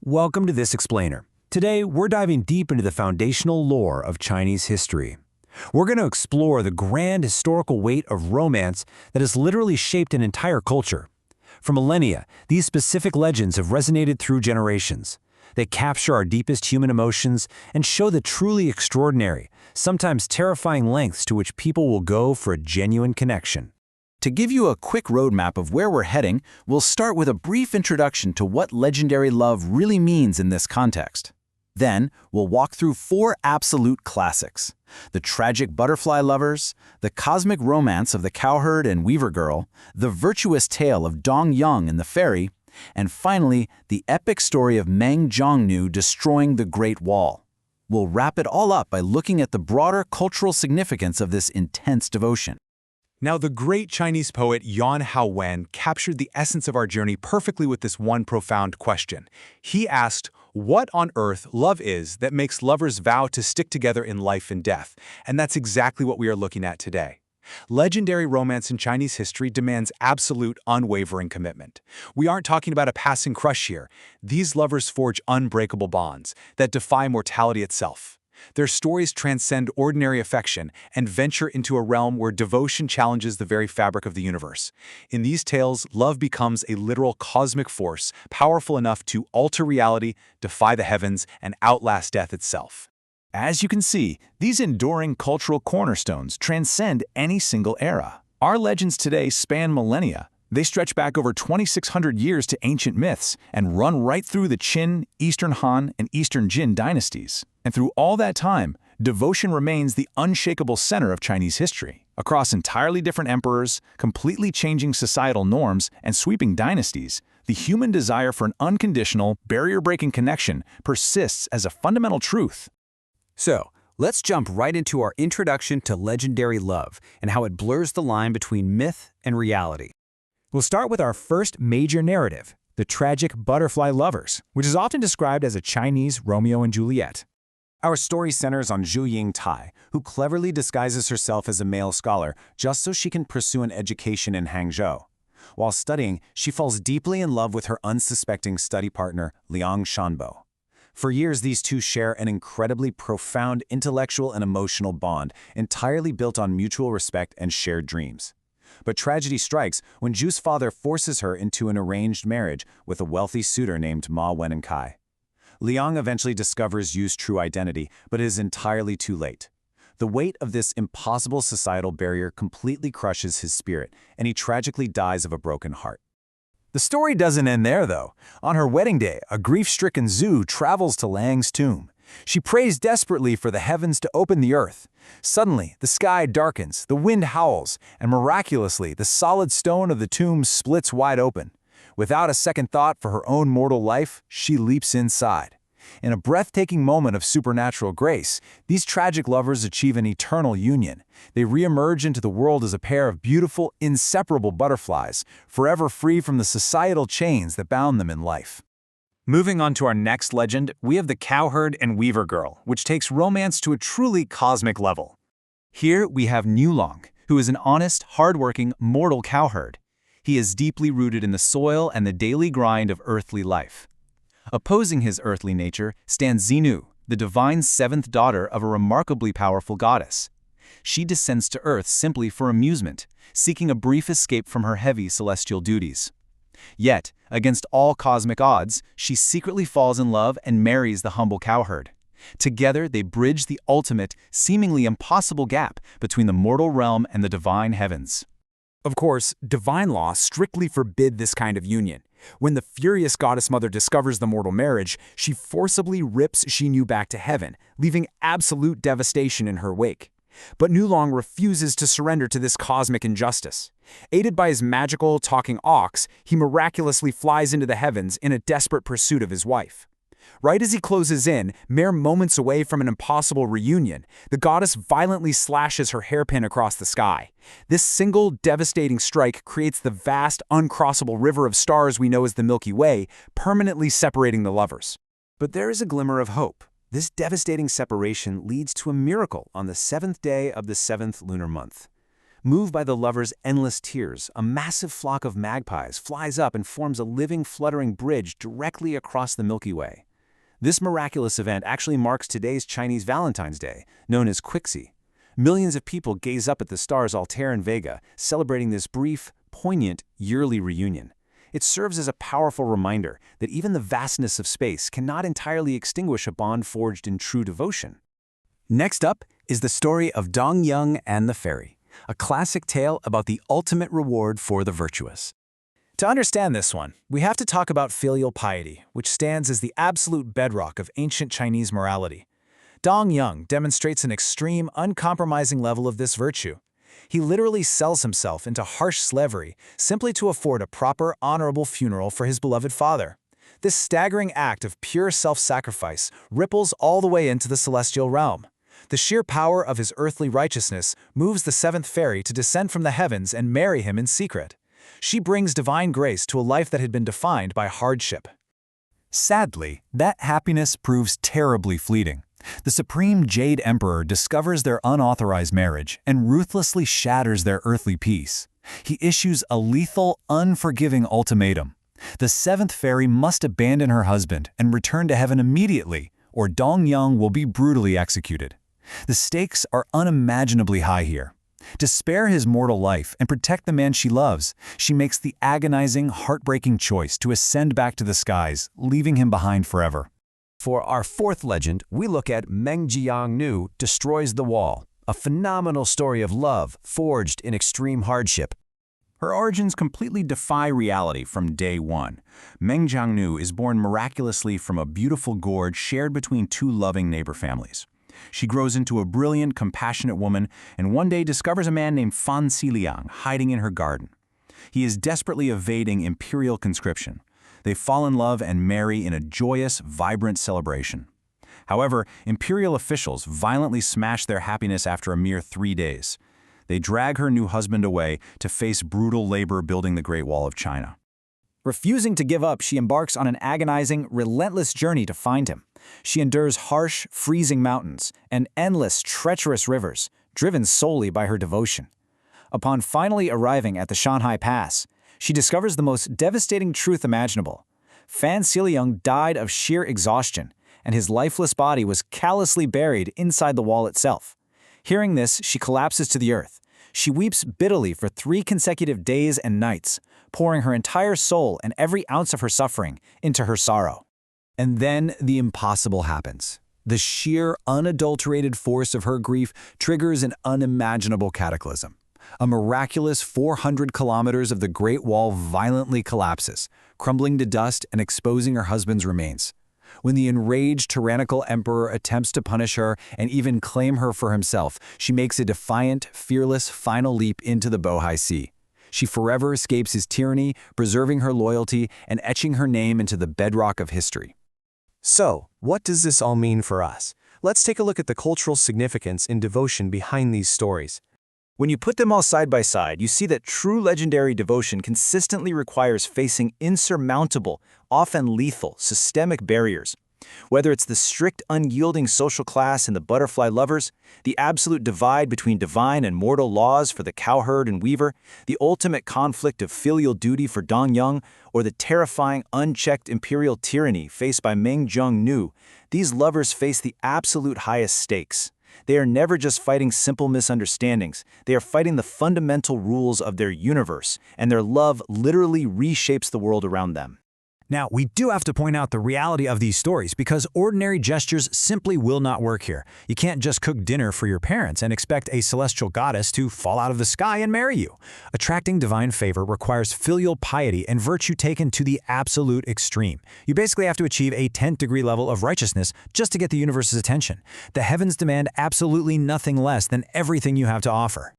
Welcome to This Explainer. Today, we're diving deep into the foundational lore of Chinese history. We're going to explore the grand historical weight of romance that has literally shaped an entire culture. For millennia, these specific legends have resonated through generations. They capture our deepest human emotions and show the truly extraordinary, sometimes terrifying lengths to which people will go for a genuine connection. To give you a quick roadmap of where we're heading, we'll start with a brief introduction to what legendary love really means in this context. Then, we'll walk through four absolute classics: the tragic butterfly lovers, the cosmic romance of the cowherd and weaver girl, the virtuous tale of Dong Yang and the fairy, and finally, the epic story of Meng Zhongnu destroying the Great Wall. We'll wrap it all up by looking at the broader cultural significance of this intense devotion. Now, the great Chinese poet Yan Haowen captured the essence of our journey perfectly with this one profound question. He asked, what on earth love is that makes lovers vow to stick together in life and death? And that's exactly what we are looking at today. Legendary romance in Chinese history demands absolute, unwavering commitment. We aren't talking about a passing crush here. These lovers forge unbreakable bonds that defy mortality itself. Their stories transcend ordinary affection and venture into a realm where devotion challenges the very fabric of the universe. In these tales, love becomes a literal cosmic force, powerful enough to alter reality, defy the heavens, and outlast death itself. As you can see, these enduring cultural cornerstones transcend any single era. Our legends today span millennia. They stretch back over 2,600 years to ancient myths and run right through the Qin, Eastern Han, and Eastern Jin dynasties. And through all that time, devotion remains the unshakable center of Chinese history. Across entirely different emperors, completely changing societal norms, and sweeping dynasties, the human desire for an unconditional, barrier-breaking connection persists as a fundamental truth. So, let's jump right into our introduction to legendary love and how it blurs the line between myth and reality. We'll start with our first major narrative, the tragic butterfly lovers, which is often described as a Chinese Romeo and Juliet. Our story centers on Yingtai, who cleverly disguises herself as a male scholar just so she can pursue an education in Hangzhou. While studying, she falls deeply in love with her unsuspecting study partner, Liang Shanbo. For years, these two share an incredibly profound intellectual and emotional bond, entirely built on mutual respect and shared dreams. But tragedy strikes when Zhu's father forces her into an arranged marriage with a wealthy suitor named Ma Wenenkai. Liang eventually discovers Yu's true identity, but it is entirely too late. The weight of this impossible societal barrier completely crushes his spirit, and he tragically dies of a broken heart. The story doesn't end there, though. On her wedding day, a grief-stricken Zhu travels to Liang's tomb. She prays desperately for the heavens to open the earth. Suddenly, the sky darkens, the wind howls, and miraculously, the solid stone of the tomb splits wide open. Without a second thought for her own mortal life, she leaps inside. In a breathtaking moment of supernatural grace, these tragic lovers achieve an eternal union. They reemerge into the world as a pair of beautiful, inseparable butterflies, forever free from the societal chains that bound them in life. Moving on to our next legend, we have the cowherd and weaver girl, which takes romance to a truly cosmic level. Here we have Liang, who is an honest, hardworking, mortal cowherd. He is deeply rooted in the soil and the daily grind of earthly life. Opposing his earthly nature stands Xinu, the divine seventh daughter of a remarkably powerful goddess. She descends to earth simply for amusement, seeking a brief escape from her heavy celestial duties. Yet, against all cosmic odds, she secretly falls in love and marries the humble cowherd. Together, they bridge the ultimate, seemingly impossible gap between the mortal realm and the divine heavens. Of course, divine law strictly forbid this kind of union. When the furious goddess mother discovers the mortal marriage, she forcibly rips Xinu back to heaven, leaving absolute devastation in her wake. But Liang refuses to surrender to this cosmic injustice. Aided by his magical talking ox, he miraculously flies into the heavens in a desperate pursuit of his wife. Right as he closes in, mere moments away from an impossible reunion, the goddess violently slashes her hairpin across the sky. This single, devastating strike creates the vast, uncrossable river of stars we know as the Milky Way, permanently separating the lovers. But there is a glimmer of hope. This devastating separation leads to a miracle on the 7th day of the 7th lunar month. Moved by the lover's endless tears, a massive flock of magpies flies up and forms a living, fluttering bridge directly across the Milky Way. This miraculous event actually marks today's Chinese Valentine's Day, known as Quixi. Millions of people gaze up at the stars Altair and Vega, celebrating this brief, poignant, yearly reunion. It serves as a powerful reminder that even the vastness of space cannot entirely extinguish a bond forged in true devotion. Next up is the story of Dong Yang and the Fairy, a classic tale about the ultimate reward for the virtuous. To understand this one, we have to talk about filial piety, which stands as the absolute bedrock of ancient Chinese morality. Dong Yang demonstrates an extreme, uncompromising level of this virtue. He literally sells himself into harsh slavery simply to afford a proper, honorable funeral for his beloved father. This staggering act of pure self-sacrifice ripples all the way into the celestial realm. The sheer power of his earthly righteousness moves the seventh fairy to descend from the heavens and marry him in secret. She brings divine grace to a life that had been defined by hardship. Sadly, that happiness proves terribly fleeting. The Supreme Jade Emperor discovers their unauthorized marriage and ruthlessly shatters their earthly peace. He issues a lethal, unforgiving ultimatum. The seventh fairy must abandon her husband and return to heaven immediately, or Dong Yang will be brutally executed. The stakes are unimaginably high here. To spare his mortal life and protect the man she loves, she makes the agonizing, heartbreaking choice to ascend back to the skies, leaving him behind forever. For our fourth legend, we look at Meng Jiang Destroys the Wall, a phenomenal story of love forged in extreme hardship. Her origins completely defy reality from day one. Meng Jiang is born miraculously from a beautiful gorge shared between two loving neighbor families. She grows into a brilliant, compassionate woman and one day discovers a man named Fan Liang hiding in her garden. He is desperately evading imperial conscription. They fall in love and marry in a joyous, vibrant celebration. However, imperial officials violently smash their happiness after a mere 3 days. They drag her new husband away to face brutal labor building the Great Wall of China. Refusing to give up, she embarks on an agonizing, relentless journey to find him. She endures harsh, freezing mountains and endless, treacherous rivers, driven solely by her devotion. Upon finally arriving at the Shanhai Pass, she discovers the most devastating truth imaginable. Fan Liang died of sheer exhaustion, and his lifeless body was callously buried inside the wall itself. Hearing this, she collapses to the earth. She weeps bitterly for 3 consecutive days and nights, pouring her entire soul and every ounce of her suffering into her sorrow. And then the impossible happens. The sheer, unadulterated force of her grief triggers an unimaginable cataclysm. A miraculous 400 kilometers of the Great Wall violently collapses, crumbling to dust and exposing her husband's remains. When the enraged, tyrannical emperor attempts to punish her and even claim her for himself, she makes a defiant, fearless final leap into the Bohai Sea. She forever escapes his tyranny, preserving her loyalty and etching her name into the bedrock of history. So, what does this all mean for us? Let's take a look at the cultural significance and devotion behind these stories. When you put them all side by side, you see that true legendary devotion consistently requires facing insurmountable, often lethal, systemic barriers. Whether it's the strict, unyielding social class in the butterfly lovers, the absolute divide between divine and mortal laws for the cowherd and weaver, the ultimate conflict of filial duty for Dong Yang, or the terrifying, unchecked imperial tyranny faced by Meng Jiang, these lovers face the absolute highest stakes. They are never just fighting simple misunderstandings. They are fighting the fundamental rules of their universe, and their love literally reshapes the world around them. Now, we do have to point out the reality of these stories because ordinary gestures simply will not work here. You can't just cook dinner for your parents and expect a celestial goddess to fall out of the sky and marry you. Attracting divine favor requires filial piety and virtue taken to the absolute extreme. You basically have to achieve a 10th degree level of righteousness just to get the universe's attention. The heavens demand absolutely nothing less than everything you have to offer.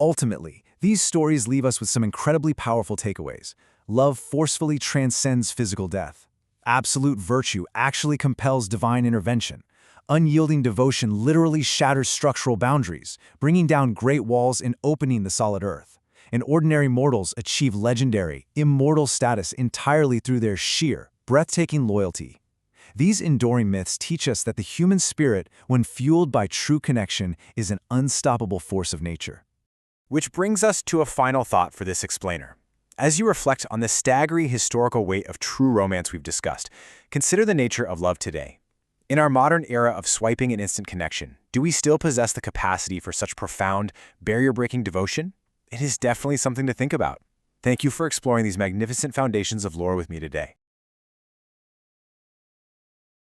Ultimately, these stories leave us with some incredibly powerful takeaways. Love forcefully transcends physical death. Absolute virtue actually compels divine intervention. Unyielding devotion literally shatters structural boundaries, bringing down great walls and opening the solid earth. And ordinary mortals achieve legendary, immortal status entirely through their sheer, breathtaking loyalty. These enduring myths teach us that the human spirit, when fueled by true connection, is an unstoppable force of nature. Which brings us to a final thought for this explainer. As you reflect on the staggering historical weight of true romance we've discussed, consider the nature of love today. In our modern era of swiping and instant connection, do we still possess the capacity for such profound, barrier-breaking devotion? It is definitely something to think about. Thank you for exploring these magnificent foundations of lore with me today.